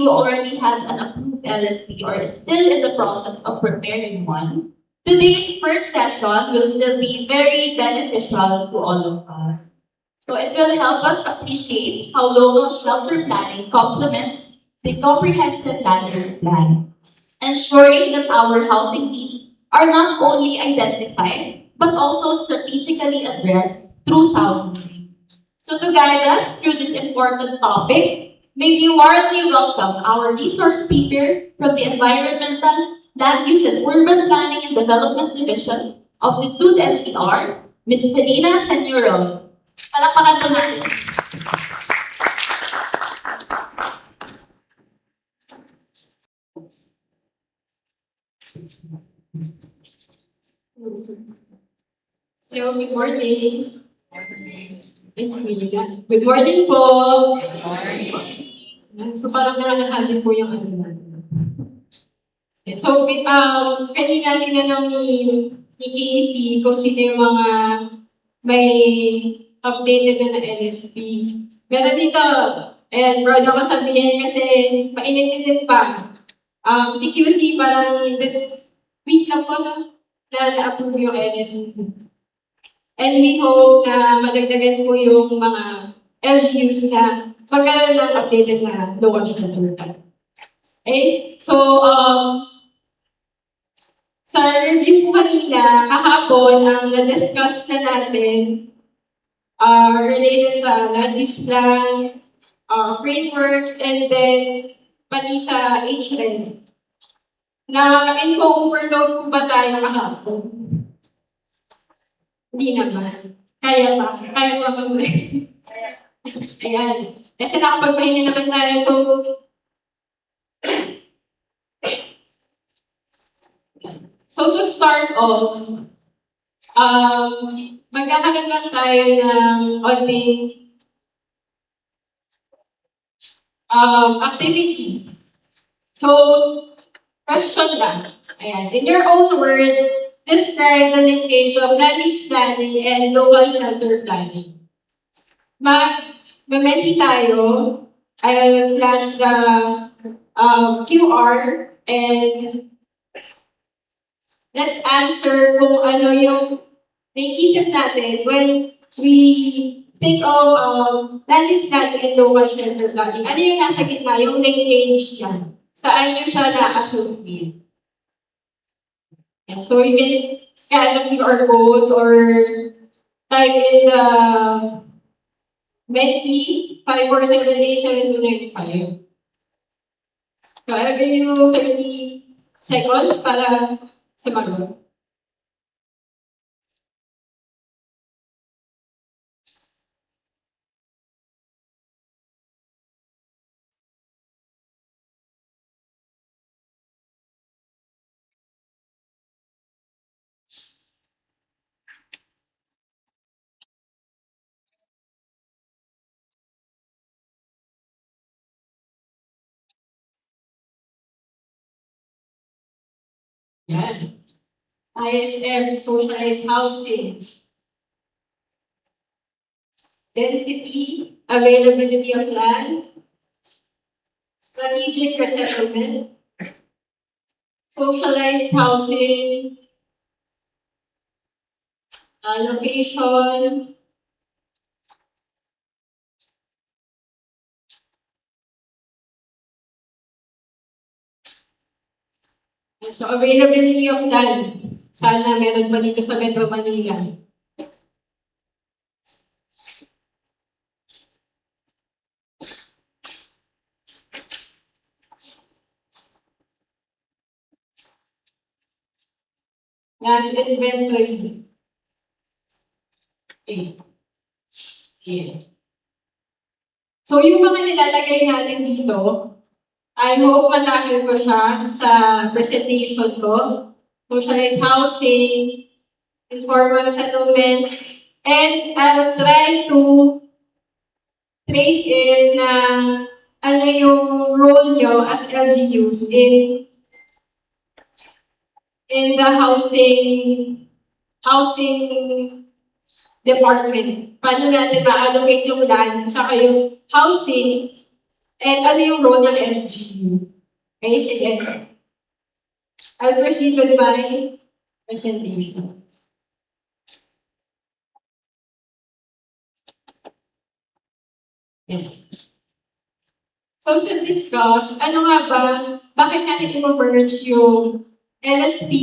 who already has an approved LSP or is still in the process of preparing one, today's first session will still be very beneficial to all of us. So it will help us appreciate how local shelter planning complements the comprehensive land use plan, ensuring that our housing needs are not only identified, but also strategically addressed through sound planning. So to guide us through this important topic, may we warmly welcome our resource speaker from the Environmental, Land Use and Urban Planning and Development Division of the SUD NCR, Ms. Felina Senyorol. Palakpakan po natin. Hello, good morning. Good morning po. So parang nakahati po yung ano natin. So, kanina tinanong ni Casey kung sino yung mga may updated na LSP. Meron dito, and proud ako sabihin kasi mainit-init pa. Si QC parang this week lang po na na-approve yung LSP. And we hope na madagdagan po yung mga LGUs na magkaroon ng updated na local shelter plan. Okay? So, sa review po kanina, kahapon, ang na-discuss na natin related sa land use plan, frameworks, and then pati sa HRED. Na-info overload po ba tayo kahapon? Hindi naman. Kaya pa mag-break. Ayan. Kasi nakapagpahinga naman tayo, so to start off, magkakaroon lang tayo ng onting activity. So, question lang. Ayan. In your own words, describe the linkage of land use planning and local shelter planning. Mamenti tayo. I'll flash the QR and let's answer kung ano yung naiisip natin when we think of land use planning and local shelter planning. Ano yung nasa gitna, yung linkage yan? Saan nyo siya na-associate? And so you can scan the QR code or type in the Menti 54787295. So I'll give you 30 seconds para sumagot. Yan. ISM, socialized housing. Density, availability of land. Strategic resettlement. Socialized housing. Location. So, availability of land. Sana meron pa dito sa Metro Manila. Land inventory. Okay. Yeah. So, yung mga nilalagay natin dito, I hope matangin ko siya sa presentation ko. Socialized housing, informal settlements, and I'll try to trace in na ano yung role nyo as LGUs in the housing department. Paano natin ma-allocate yung land, saka yung housing, And ano yung role ng LGU? Okay, sige. I'll proceed with my presentation. So to discuss, ano nga ba, bakit natin i-merge yung LSP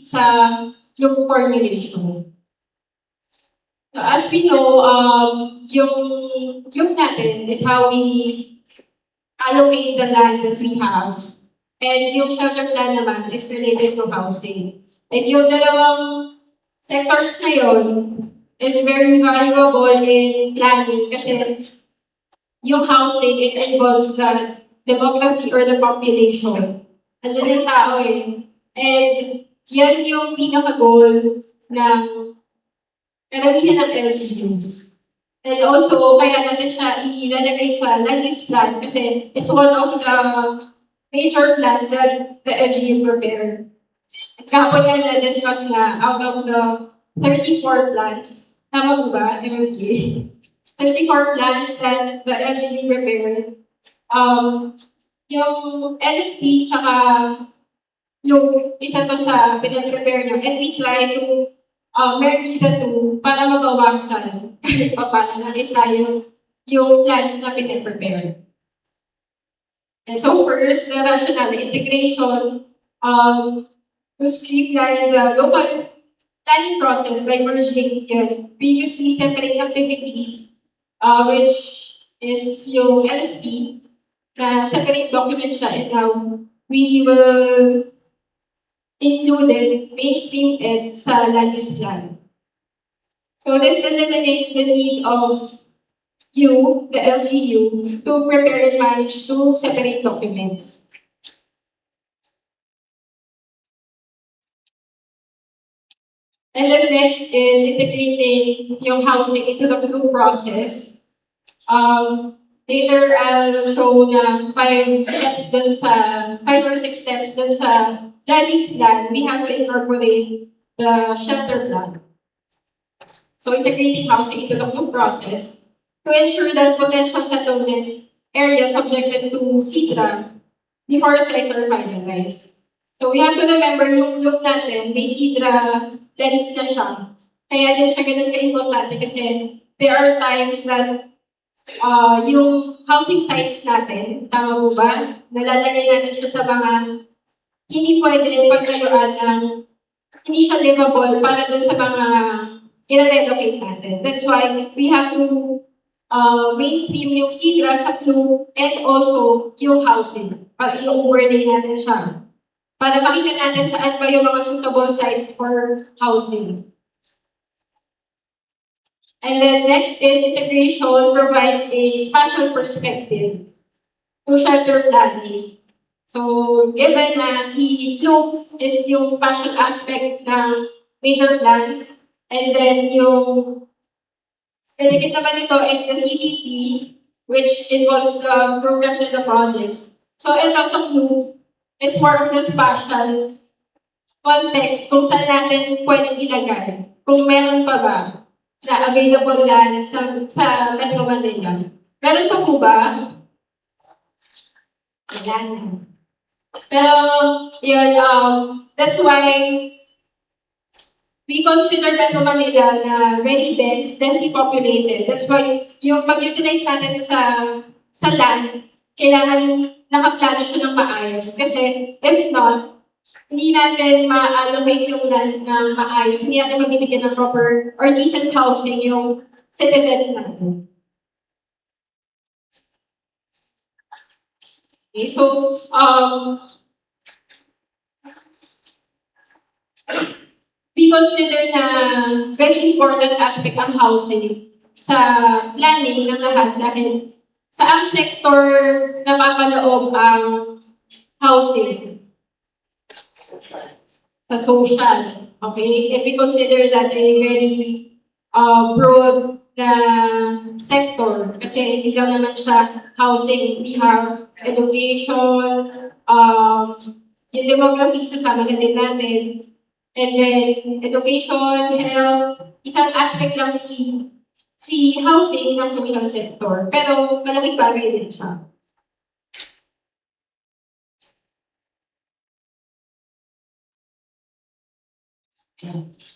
sa yung formulation? So as we know, yung natin is how we allocate the land that we have. And yung shelter plan naman is related to housing. And yung dalawang sectors na yun is very valuable in planning kasi yung housing, it involves the demography or the population. Andiyan yung tao eh. And yan yung pinaka-goal ng karamihan ng LGUs. And also, kaya natin siya ilalagay sa land use plan kasi it's one of the major plans that the LGU prepared. At kahapon yan na-discuss na out of the 34 plans, tama po ba, MMK? 34 plans that the LGU prepared. Yung LSP tsaka yung isa to sa pinag-prepare niya and we try to marry the two para mabawasan paano na isa yung plans na pinag-prepare. And so first, the rational integration to streamline the local planning process by merging previously separate activities, which is yung LSP, na separate document siya, and now we will include it, mainstream it sa land use plan. So this eliminates the need of you, the LGU, to prepare and manage two separate documents. And then next is integrating yung housing into the blue process. Later, I'll show na 5 or 6 steps dun sa land use plan. We have to incorporate the shelter plan. So integrating housing into the blue process to ensure that potential settlements areas subjected to SIDRA before sites are finalized. So we have to remember yung look natin, may SIDRA lens na siya. Kaya din siya ganun ka-importante kasi there are times that yung housing sites natin, tama mo ba? Nalalagay natin siya sa mga hindi pwede pagkayuan ng hindi siya livable para dun sa mga i-relocate natin. That's why we have to mainstream yung SIDRA sa blue and also yung housing. Para i-overlay natin siya. Para makita natin saan pa yung mga suitable sites for housing. And then next is integration provides a spatial perspective to shelter planning. So given na si Clue is yung spatial aspect ng major plans, and then yung delegate naman nito is the CTP, which involves the programs and the projects. So ito sa Clue, it's more of the spatial context kung saan natin pwedeng ilagay. Kung meron pa ba na available land sa Metro Manila. Meron pa po ba? Wala na. Pero, yun, that's why we consider Metro Manila na very dense, densely populated. That's why yung pag-utilize natin sa land, kailangan nakaplano siya ng maayos. Kasi if not, hindi natin ma-allocate yung land ng maayos, hindi natin mabibigyan ng proper or decent housing yung citizens natin. Okay, so, we consider na very important aspect ang housing sa planning ng lahat dahil sa ang sector na papaloob ang housing sa social. Okay? And we consider that a very broad na sector kasi hindi lang naman siya housing. We have education, yung demography sasama na din natin, and then education, health, isang aspect lang si housing ng social sector. Pero malamig bagay din siya.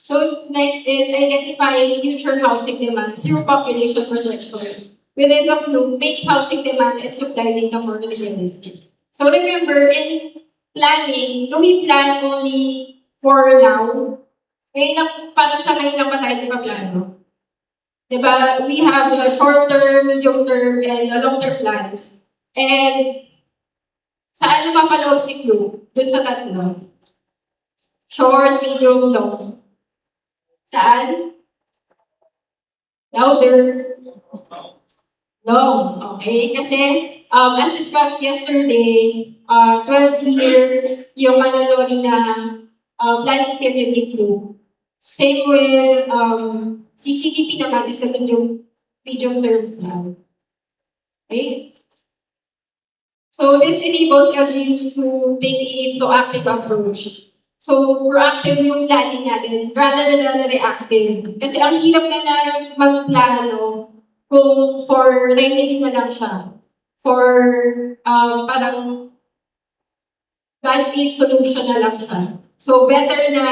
So next is identifying future housing demand through population projections. Within the group, makes housing demand and supply data more realistic. So remember, in planning, do we plan only for now? Ngayon lang, para sa ngayon lang ba tayo nagpaplano? Diba? We have the short term, medium term, and the long term plans. And saan napapaloob si Q? Dun sa tatlo. Short, medium, long. Saan? Louder. Long. Okay? Kasi, as discussed yesterday, 12 years yung na planning period ni Q. Same with CCTP naman is the medium term plan. Okay? So this enables LGUs to take a proactive approach. So proactive yung planning natin rather than reactive. Kasi ang hirap na magplano kung for remedy na lang siya. For parang band-aid solution na lang siya. So better na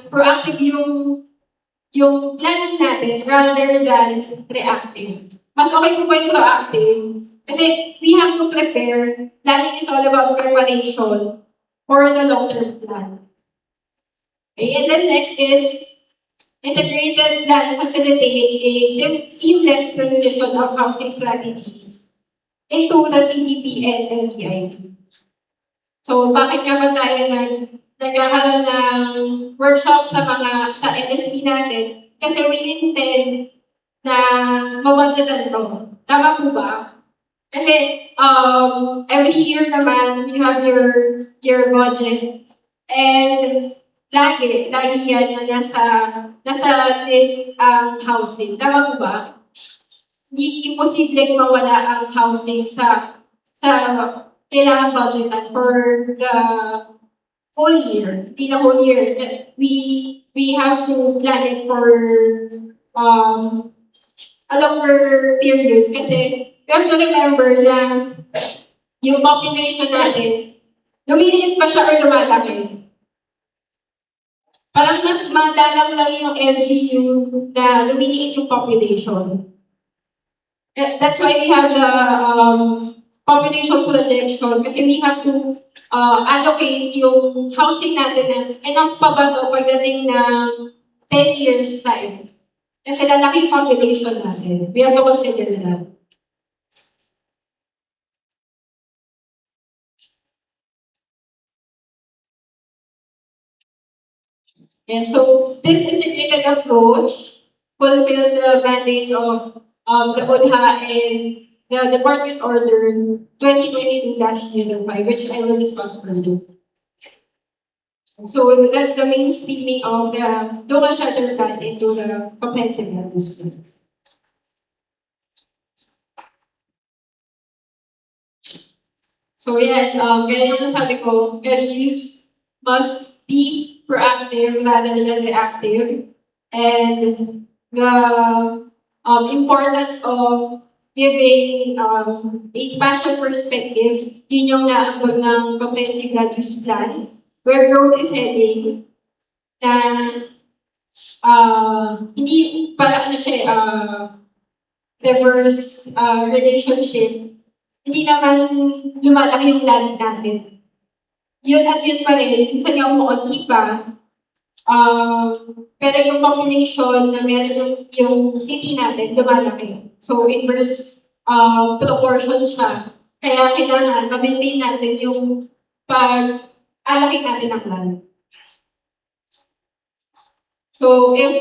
proactive yung planning natin rather than reactive. Mas okay po ba yung proactive? Kasi we have to prepare. Planning is all about preparation for the long-term plan. Okay, and then next is integrated plan facilitates a seamless transition of housing strategies into the CDP and LEIP. So bakit nga ba tayo nagkakaroon ng workshop sa MSP natin? Kasi we intend na mabudgetan to. Tama po ba? Kasi every year naman you have your budget and lagi yan na nasa list ang housing. Tama po ba? Hindi imposibleng mawala ang housing sa kailangan budgetan for the whole year. Hindi na whole year. We have to plan it for a longer period kasi we have to remember na yung population natin, lumiliit pa siya or lumalaki. Parang mas madalang lang yung LGU na lumiliit yung population. That's why we have the population projection kasi we have to allocate yung housing natin na enough pa ba ito pagdating ng 10 years time. Kasi lalaki yung population natin. We have to consider that. And so this integrated approach fulfills the mandates of the ODHA and the Department Order 2022-05, which I will discuss further. So that's the mainstreaming of the local shelter plan into the comprehensive land use plan. So yeah, gaya yung sabi ko, LGUs must be proactive rather than reactive. And the importance of giving a spatial perspective, yun yung naabot ng comprehensive land use plan, where growth is heading, na hindi para diverse relationship, hindi naman lumalaki yung land natin. Yun at yun pa rin, minsan nga umuunti pa, pero yung population na meron yung city natin, lumalaki. So, inverse proportion siya. Kaya kailangan ma-maintain natin yung pag-allocate natin ng land. So, if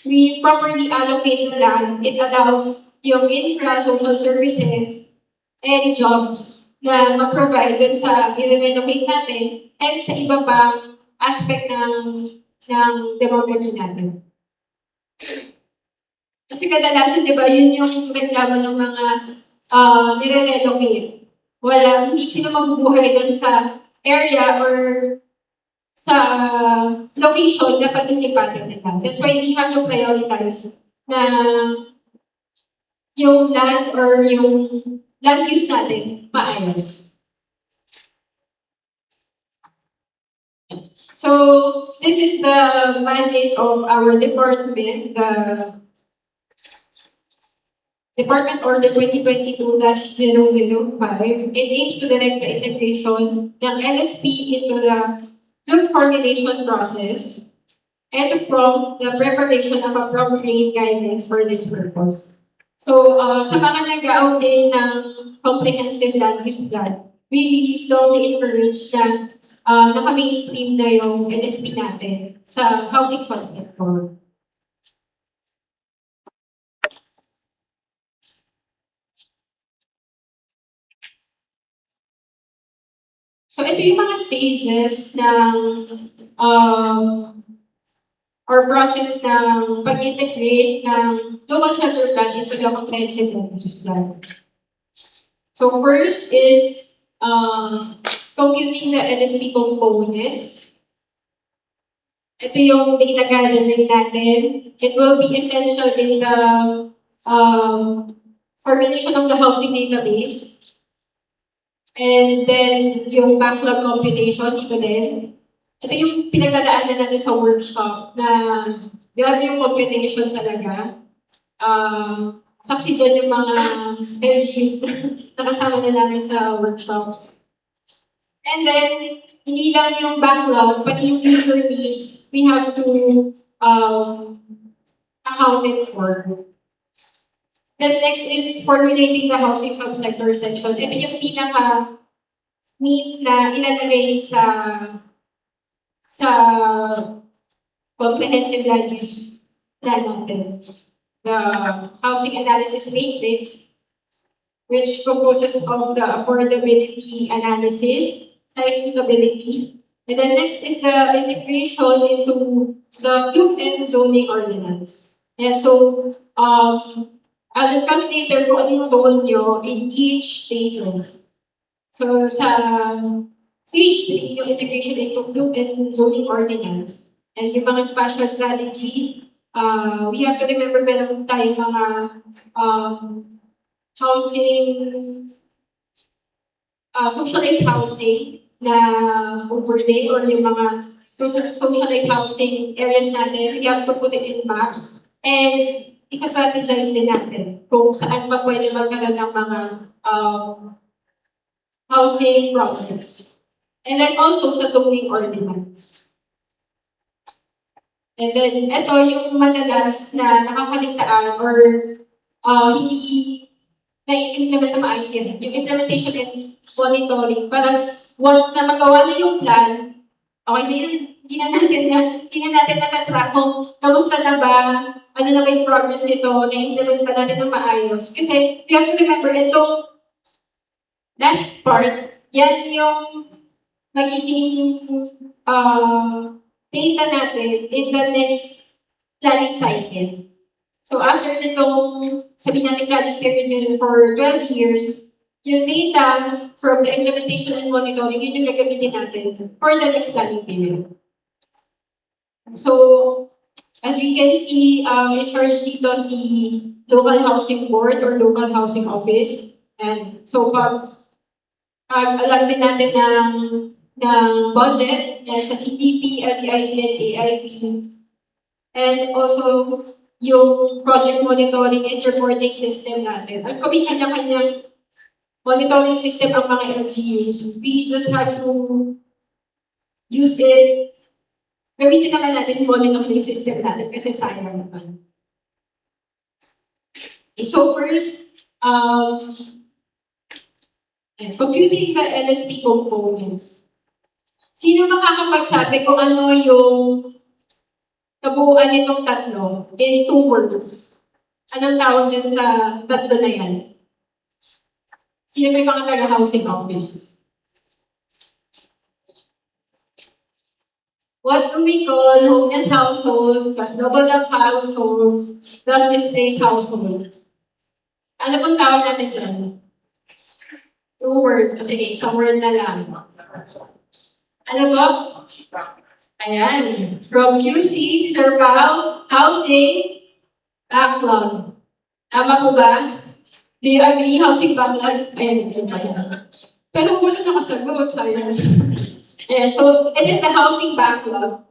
we properly allocate the land, it allows yung infra, social services, and jobs na ma-provide dun sa i-relocate natin and sa iba pang aspect ng demography natin. Kasi kadalasan, di ba, yun yung reklamo ng mga nire-relocate. Hindi sila mabubuhay dun sa area or sa location na paglilipatin nila. That's why we have to prioritize na yung land or yung land use natin maayos. So, this is the mandate of our department, the Department Order 2022-005. It aims to direct the integration ng LSP into the loan formulation process and to prompt the preparation of appropriate guidelines for this purpose. So, sa mga nag-audit ng comprehensive land use plan, we strongly encourage na naka-mainstream na yung LSP natin sa housing source sector. So, ito yung mga stages ng or process ng pag-integrate ng local shelter plan into the comprehensive land use plan. So, first is computing the LSP components. Ito yung data gathering natin. It will be essential in the formulation of the housing database. And then, yung backlog computation, dito din. Ito yung pinagdadaanan natin sa workshop na grabe yung computation talaga. Saksi dyan yung mga LGs na kasama na namin sa workshops. And then, hindi lang yung backlog, pati yung user needs, we have to account it for. Then next is formulating the housing subsector section. Ito yung pinaka-meat na ilalagay sa comprehensive land use plan natin. The housing analysis matrix, which composes of the affordability analysis, site suitability, and then next is the integration into the group and zoning ordinance. And so, I'll discuss later kung ano yung role nyo in each stages. So, sa stage 3, yung integration into group and zoning ordinance, and yung mga spatial strategies, we have to remember meron tayo mga housing, socialized housing na overlay or yung mga socialized housing areas natin, we have to put it in maps. And isa-strategize din natin kung saan pa pwede magkaroon ng mga housing projects. And then also sa zoning ordinance. And then, ito yung madalas na nakakaligtaan or hindi na-implement na maayos yan. Yung implementation and monitoring. Parang once na magawa na yung plan, okay, hindi na natin natatrack kung kamusta na ba, ano na ba yung progress nito, na-implement pa natin ng maayos. Kasi, you have to remember, itong last part, yan yung magiging data natin in the next planning cycle. So, after nitong, sabihin natin planning period yun for 12 years, yung data from the implementation and monitoring, yun yung gagamitin natin for the next planning period. So, as we can see, in charge dito si Local Housing Board or Local Housing Office. And so, alam din natin ng budget sa CPP, LTIP, and AIP. And also, yung project monitoring and reporting system natin. At kung may kanya-kanyang monitoring system ang mga LGUs, we just have to use it. Gamitin naman natin yung monitoring system natin kasi sayang naman. Okay, so first, computing the LSP components. Sino makakapagsabi kung ano yung kabuuan nitong tatlo in 2 words? Anong tawag dyan sa tatlo na yan? Sino may mga taga-housing office? What do we call homeless household, plus double-up households, plus displaced households? Ano pong tawag natin dyan? 2 words. O sige, isang word na lang. Ano ba? Ayan. From QC, si Sir Pao, housing backlog. Tama po ba? Do you agree, housing backlog? Ayan, ito pa yan. Pero wala nakasagot, sayang. Ayan, so, it is the housing backlog.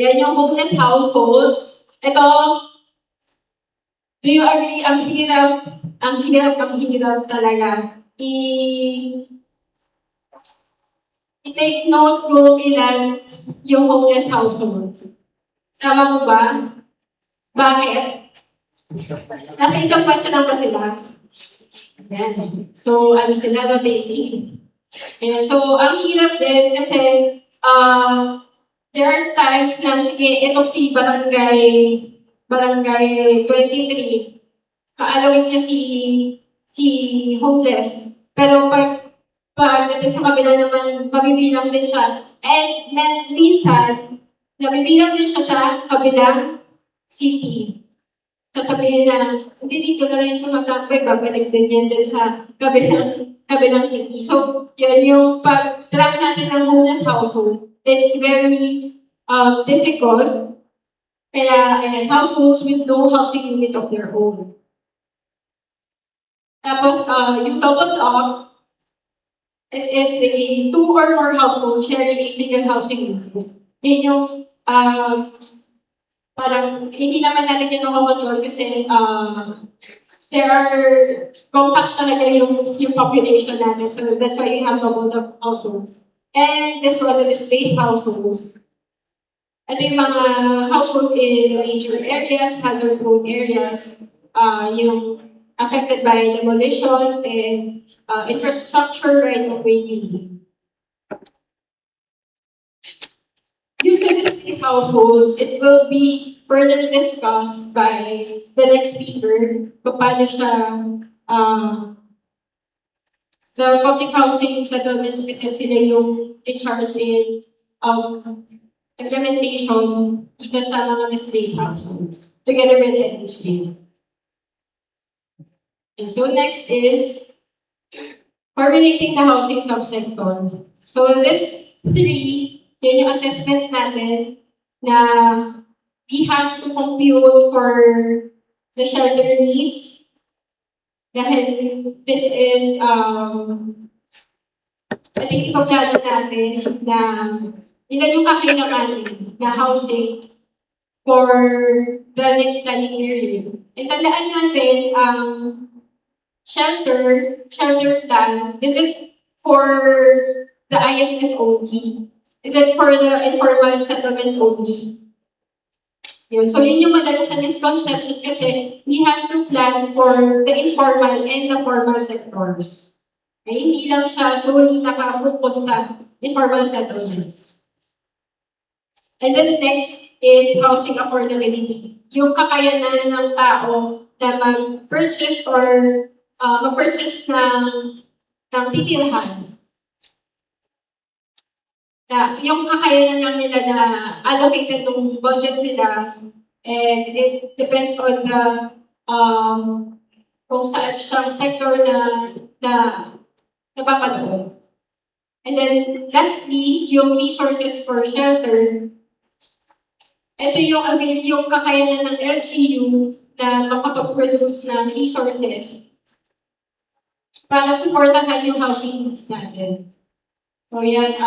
Yan yung homeless households. Ito, do you agree? Ang hirap talaga. I-take note kung ilan yung homeless household. Tama mo ba? Bakit? Nasa isang pwesto lang ba sila? Ayan. So, ano sila, rotating. Ayan. So, ang hirap din kasi there are times na, sige, ito si Barangay 23, kaalawin niya si homeless. Pero pagdating sa kabila naman, mabibilang din siya. And minsan, nabibilang din siya sa kabilang city. Sasabihin na, hindi dito na rin tumatambay, babalik din yan din sa kabilang city. So, yun yung pag-track natin ng homeless household, it's very difficult. Kaya, households with no housing unit of their own. Tapos, yung double up, it is a 2 or more households sharing a single housing unit. Yun yung parang hindi naman natin yun nakakontrol kasi there are compact talaga yung population natin. So that's why you have double the households. And this one is space households. Ito yung mga households in major areas, hazard-prone areas, yung affected by demolition and infrastructure right-of-way building. Usually these households, it will be further discussed by the next speaker, paano siya, the public housing settlements kasi sila yung in charge in implementation dito sa mga displaced households, together with the NHA. And so next is formulating the housing subsector. So this three, yun yung assessment natin na we have to compute for the shelter needs. Dahil this is, pwedeng ipagkano natin na ilan yung kakailanganin na housing for the next planning period. And tandaan natin, shelter plan, is it for the ISF only? Is it for the informal settlements only? Yun. So yun yung madalas na misconception kasi we have to plan for the informal and the formal sectors. Okay? Hindi lang siya solely naka-focus sa informal settlements. And then next is housing affordability. Yung kakayanan ng tao na mag-purchase or mag-purchase ng titirhan. Yung kakayanan lang nila na allocated ng budget nila, and it depends on the kung saan siyang sector na napapanood. And then lastly, yung resources for shelter. Ito yung kakayanan ng LGU na makapag-produce ng resources para supportahan yung housing needs natin. So yan,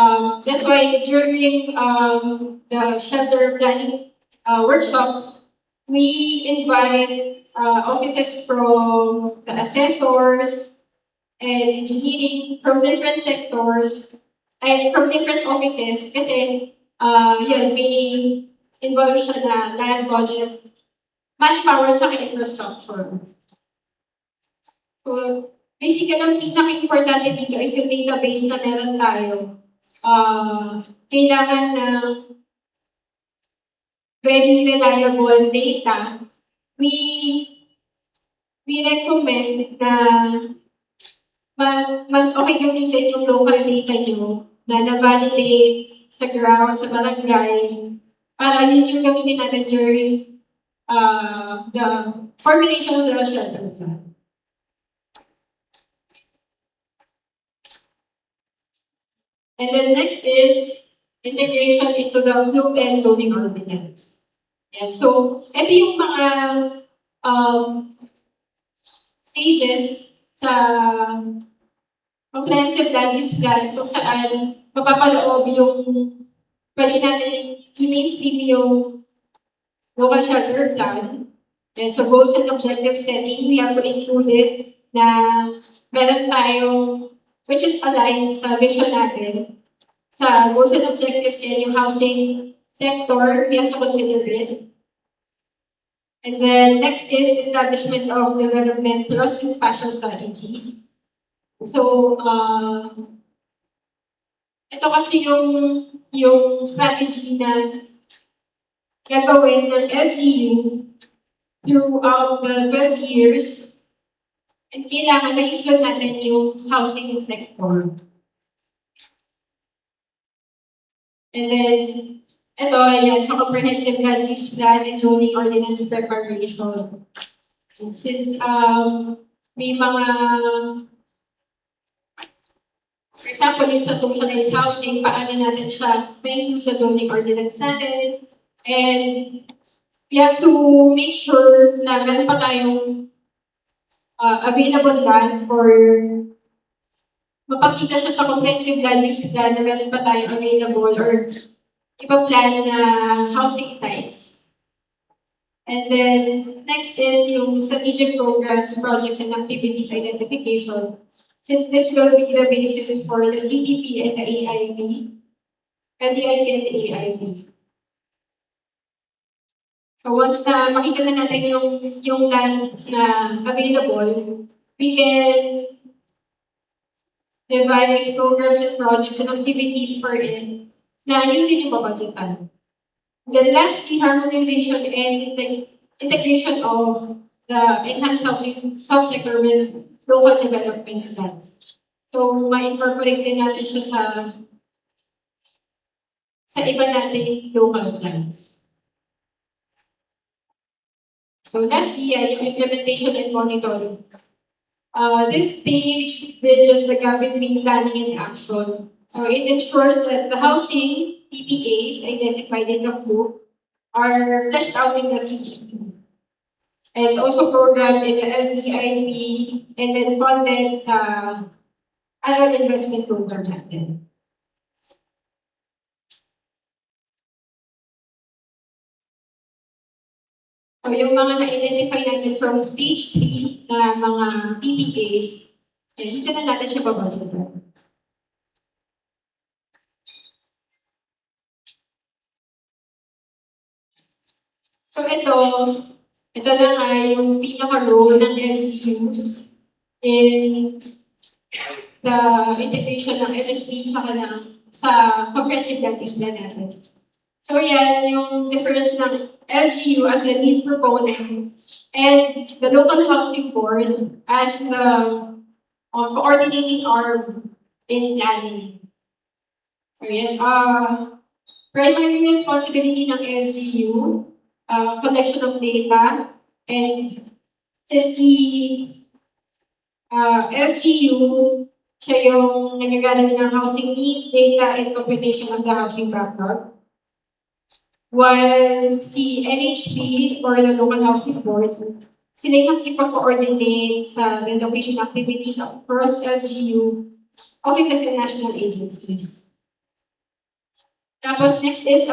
that's why during the shelter planning workshops, we invite offices from the assessors and engineering from different sectors, from different offices, kasi yan, may involved siya na land budget, manpower, sa infrastructure. So, basically, ang pinaka-importante dito is yung database na meron tayo. Kailangan ng very reliable data. We recommend na mas okay gamitin yung local data nyo na na-validate sa ground, sa barangay, para yun yung gamitin natin during the formulation of the shelter plan. And then next is integration into the group and zoning ordinance. And so, ito yung mga stages sa comprehensive land use plan kung saan mapapaloob yung pwede natin i-mainstream yung local shelter plan. And so goals and objective setting, we have to include it na meron tayong, which is aligned sa vision natin. Sa goals and objectives yan, yung housing sector, we have to consider it. And then next is establishment of development trust and spatial strategies. So, ito kasi yung strategy na gagawin ng LGU throughout the 12 years, and kailangan na-include natin yung housing sector. And then, ito, yan, sa comprehensive land use plan and zoning ordinance preparation. And since may mga, for example, yung sa socialized housing, paano natin siya may sa zoning ordinance natin. And we have to make sure na meron pa tayong available land for mapakita siya sa comprehensive land use plan na meron pa tayong available or ibang plan na housing sites. And then, next is yung strategic programs, projects, and activities identification. Since this will be the basis for the CTP and the AIP, and the IP and the AIP. So once na makita na natin yung land na available, we can devise programs and projects and activities for it na yun din yung babudgetan. Then lastly, harmonization and integration of the enhanced housing subsector with local development plans. So, ma-incorporate din natin siya sa iba nating local plans. So lastly, yung implementation and monitoring. This page bridges the gap between planning and action. So it ensures that the housing PPAs identified in the group are fleshed out in the CTP. And also programmed in the LVIP and then funded sa annual investment program natin. So yung mga na-identify natin from stage 3 na mga PPAs, dito na natin siya babudgetan. So ito na nga yung pinaka-role ng LCUs in the integration ng LSP sa comprehensive land use plan natin. So yan, yung difference ng LGU as the lead proponent and the local housing board as the coordinating arm in planning. So yan, primary responsibility ng LGU, collection of data, and si LGU, siya yung nagagaling ng housing needs, data, and computation of the housing backlog. While si NHB or the local housing board, sila yung nakikipag-coordinate sa renovation activities across LGU offices and national agencies. Tapos next is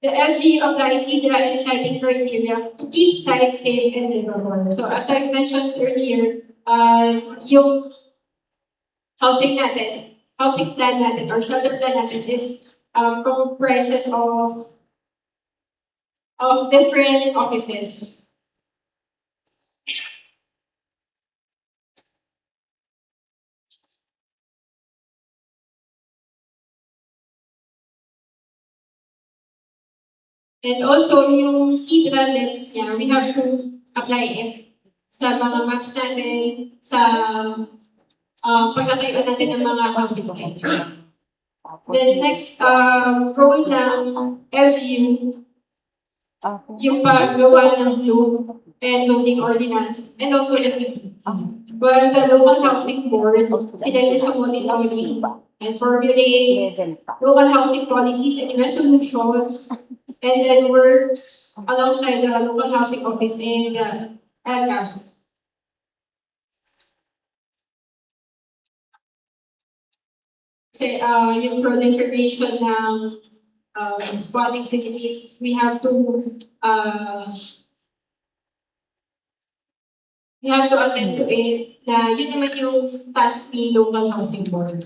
the LGU applies HIDRA and siting criteria to keep sites safe and livable. So as I mentioned earlier, yung housing plan natin or shelter plan natin is comprises of different offices. And also, yung CIDRA lens niya, we have to apply it sa mga maps natin, sa pagkatayo natin ng mga hospitals. Then next, goal ng LGU, yung paggawa ng blue and zoning ordinance, and also the city. While the local housing board, sila yung sa monitoring and formulate local housing policies and resolutions, and then works alongside the local housing office and the LCAS. Kasi yung proliferation ng squatting techniques, we have to attend to it na yun naman yung task ni local housing board.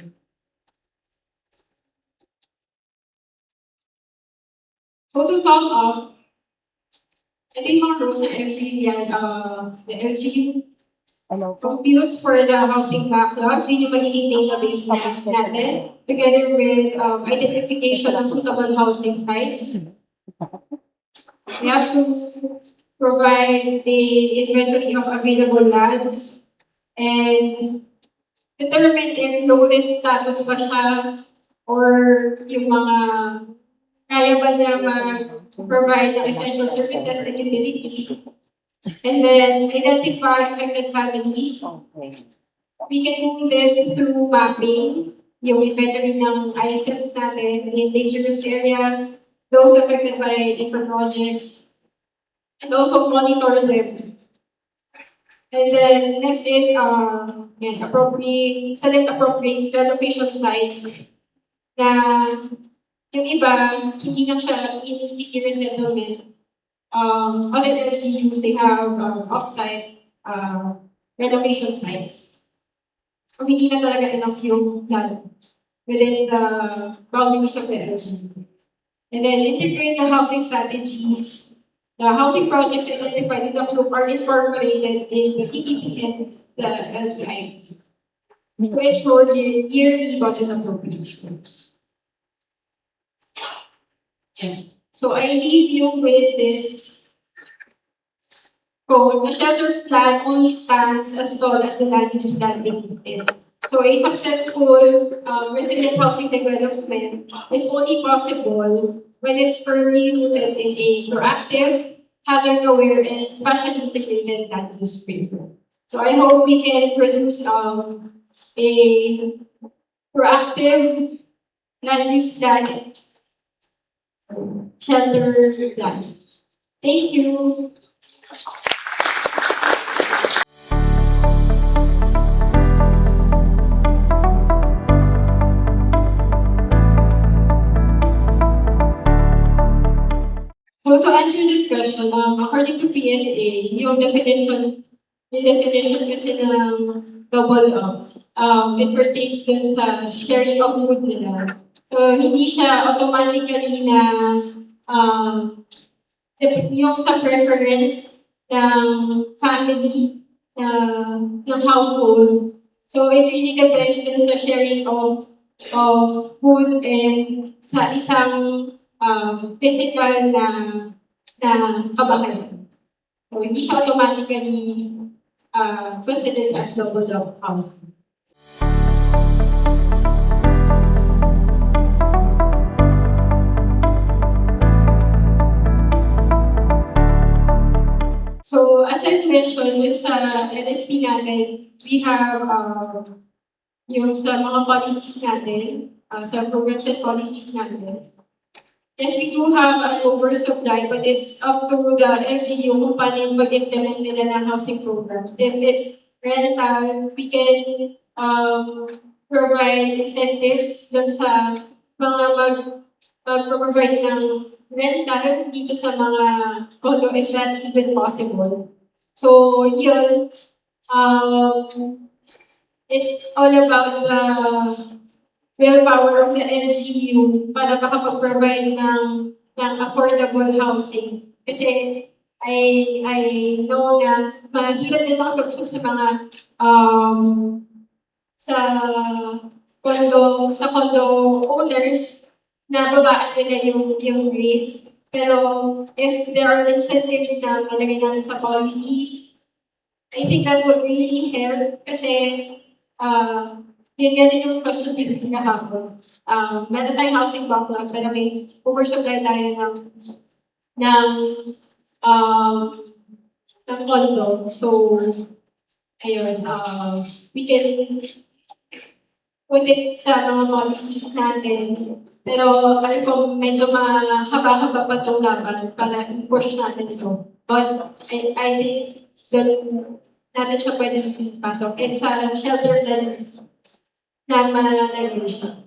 So to sum up, ito yung mga rules ng LGU yan, the LGU computes for the housing backlogs, yun yung magiging database natin, together with identification of suitable housing sites. We have to provide the inventory of available lands and determine if low-risk status ba siya or yung mga kaya ba niya mag-provide ng essential services and utilities. And then identify affected families. We can do this through mapping, yung inventory ng ISFs natin in dangerous areas, those affected by different projects, and also monitor them. And then next is select appropriate relocation sites na yung iba, hindi na siya in city resettlement. Other LGUs, they have off-site relocation sites. So hindi na talaga enough yung land within the boundaries of the LGU. And then integrate the housing strategies. The housing projects identified in the group are incorporated in the CPP and the LGIP to ensure the yearly budget appropriations. Yeah. So I leave you with this quote: "The shelter plan only stands as tall as the land use plan dictated." So a successful resilient housing development is only possible when it's firmly rooted in a proactive, hazard-aware, and spatially integrated land use framework. So I hope we can produce a proactive land use plan, shelter plan. Thank you. So to answer this question, according to PSA, yung definition kasi ng double up, it pertains dun sa sharing of food nila. So hindi siya automatically na yung sa preference ng family, ng household. So it really depends dun sa sharing of food and sa isang physical na kabahayan. So, hindi siya automatically considered as double up housing. So, as I mentioned, dun sa NSP natin, we have yung sa mga policies natin, sa programs and policies natin. Yes, we do have an oversupply, but it's up to the LGU kung paano yung mag-implement nila ng housing programs. If it's rental, we can provide incentives dun sa mga mag-provide ng rental dito sa mga condo if that's even possible. So, yun, it's all about the willpower of the LGU para makapag-provide ng affordable housing. Kasi I know na mahirap din makapag-usap sa mga sa condo owners na babaan nila yung rates. Pero if there are incentives na malagay natin sa policies, I think that would really help kasi yun nga din yung question din kahapon. Meron tayong housing backlog, pero may oversupply tayo ng condo. So, ayun, we can put it sa mga policies natin. Pero alam ko medyo mahaba-haba pa itong laban para i-push natin ito. But I think that natin siya pwede ipasok. And sa shelter din, na mananatili siya.